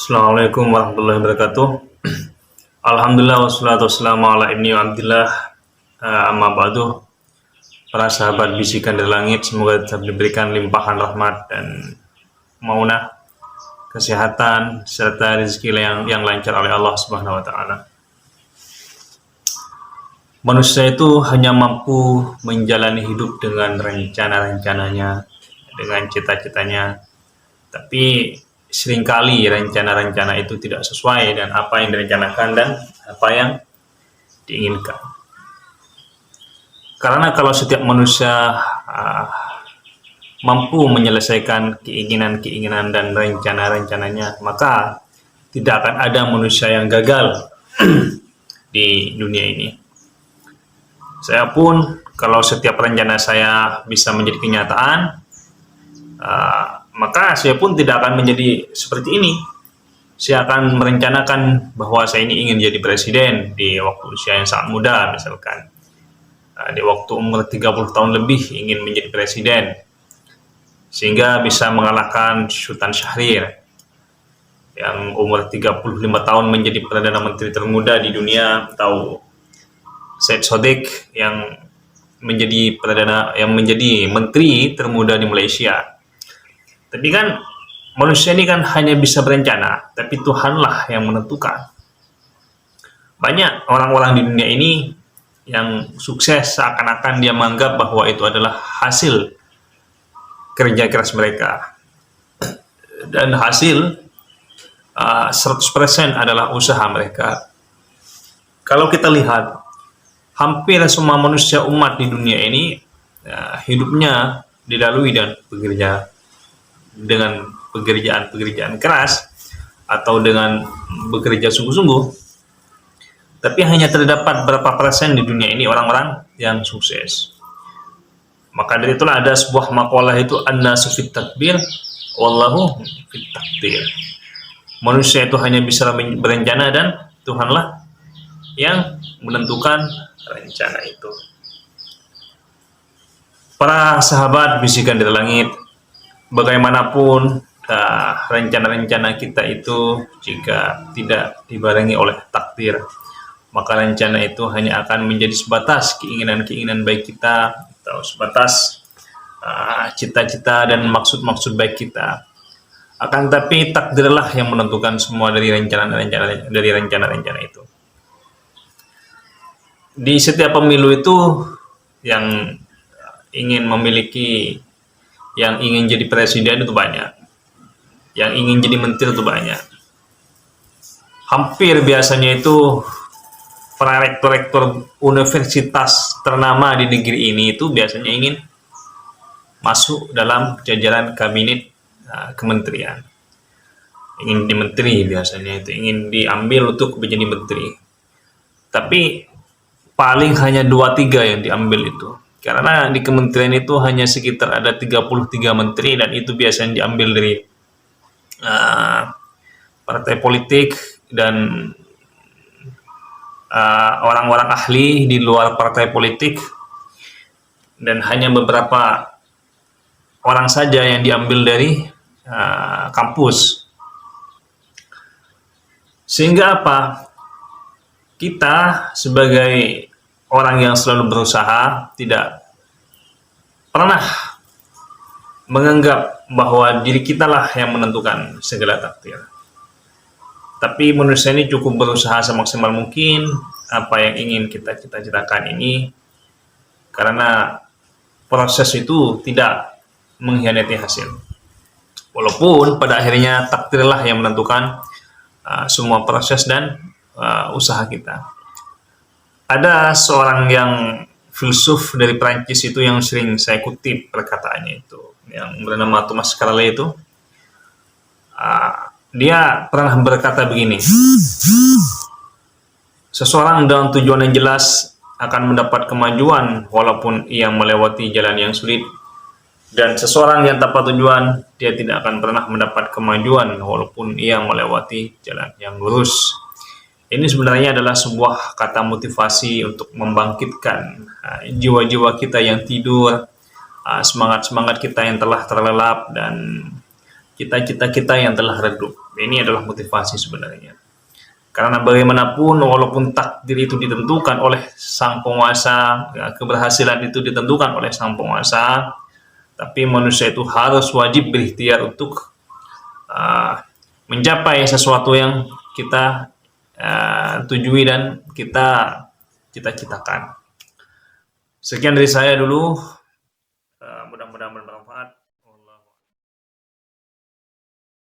Assalamualaikum warahmatullahi wabarakatuh. Alhamdulillah wassalatu wassalamu ala ibni Abdillah. Amma ba'du. Para sahabat bisikan dari langit, semoga tetap diberikan limpahan rahmat dan maunah, kesehatan serta rezeki yang lancar oleh Allah Subhanahu wa taala. Manusia itu hanya mampu menjalani hidup dengan rencana-rencananya, dengan cita-citanya, tapi seringkali rencana-rencana itu tidak sesuai dengan apa yang direncanakan dan apa yang diinginkan. Karena kalau setiap manusia mampu menyelesaikan keinginan-keinginan dan rencana-rencananya, maka tidak akan ada manusia yang gagal di dunia ini. Saya pun, kalau setiap rencana saya bisa menjadi kenyataan, maka saya pun tidak akan menjadi seperti ini. Saya akan merencanakan bahwa saya ini ingin jadi presiden di waktu usia yang sangat muda, misalkan. Di waktu umur 30 tahun lebih ingin menjadi presiden, sehingga bisa mengalahkan Sultan Syahrir yang umur 35 tahun menjadi Perdana Menteri termuda di dunia, atau Syed Sodiq yang menjadi menteri termuda di Malaysia. Tapi kan manusia ini kan hanya bisa berencana, tapi Tuhanlah yang menentukan. Banyak orang-orang di dunia ini yang sukses seakan-akan dia menganggap bahwa itu adalah hasil kerja keras mereka. Dan hasil 100% adalah usaha mereka. Kalau kita lihat, hampir semua manusia umat di dunia ini hidupnya dilalui dengan pekerjaan keras atau dengan bekerja sungguh-sungguh, tapi hanya terdapat berapa persen di dunia ini orang-orang yang sukses. Maka dari itulah ada sebuah makalah itu, an-nasu fit takbir wallahu fit takdir. Manusia itu hanya bisa berencana dan Tuhanlah yang menentukan rencana itu. Para sahabat bisikan dari langit, bagaimanapun rencana-rencana kita itu jika tidak dibarengi oleh takdir, maka rencana itu hanya akan menjadi sebatas keinginan-keinginan baik kita, atau sebatas cita-cita dan maksud-maksud baik kita. Akan tapi takdirlah yang menentukan semua dari rencana-rencana itu. Di setiap pemilu itu yang ingin jadi presiden itu banyak, yang ingin jadi menteri itu banyak. Hampir biasanya itu para rektor-rektor universitas ternama di negeri ini itu biasanya ingin masuk dalam jajaran kabinet kementerian. Ingin di menteri, biasanya itu ingin diambil untuk menjadi menteri. Tapi paling hanya 2-3 yang diambil itu. Karena di kementerian itu hanya sekitar ada 33 menteri, dan itu biasanya diambil dari partai politik dan orang-orang ahli di luar partai politik, dan hanya beberapa orang saja yang diambil dari kampus. Sehingga apa? Kita sebagai orang yang selalu berusaha tidak pernah menganggap bahwa diri kita lah yang menentukan segala takdir. Tapi manusia ini cukup berusaha semaksimal mungkin apa yang ingin kita cita-citakan ini, karena proses itu tidak mengkhianati hasil. Walaupun pada akhirnya takdirlah yang menentukan semua proses dan usaha kita. Ada seorang yang filsuf dari Prancis itu yang sering saya kutip perkataannya itu, yang bernama Thomas Carlyle itu. Dia pernah berkata begini, seseorang dengan tujuan yang jelas akan mendapat kemajuan walaupun ia melewati jalan yang sulit, dan seseorang yang tanpa tujuan, dia tidak akan pernah mendapat kemajuan walaupun ia melewati jalan yang lurus. Ini sebenarnya adalah sebuah kata motivasi untuk membangkitkan jiwa-jiwa kita yang tidur, semangat-semangat kita yang telah terlelap, dan cita-cita kita yang telah redup. Ini adalah motivasi sebenarnya. Karena bagaimanapun, walaupun takdir itu ditentukan oleh sang penguasa, ya, keberhasilan itu ditentukan oleh sang penguasa, tapi manusia itu harus wajib berikhtiar untuk mencapai sesuatu yang kita tujui dan kita cita-citakan. Sekian dari saya dulu. Mudah-mudahan bermanfaat.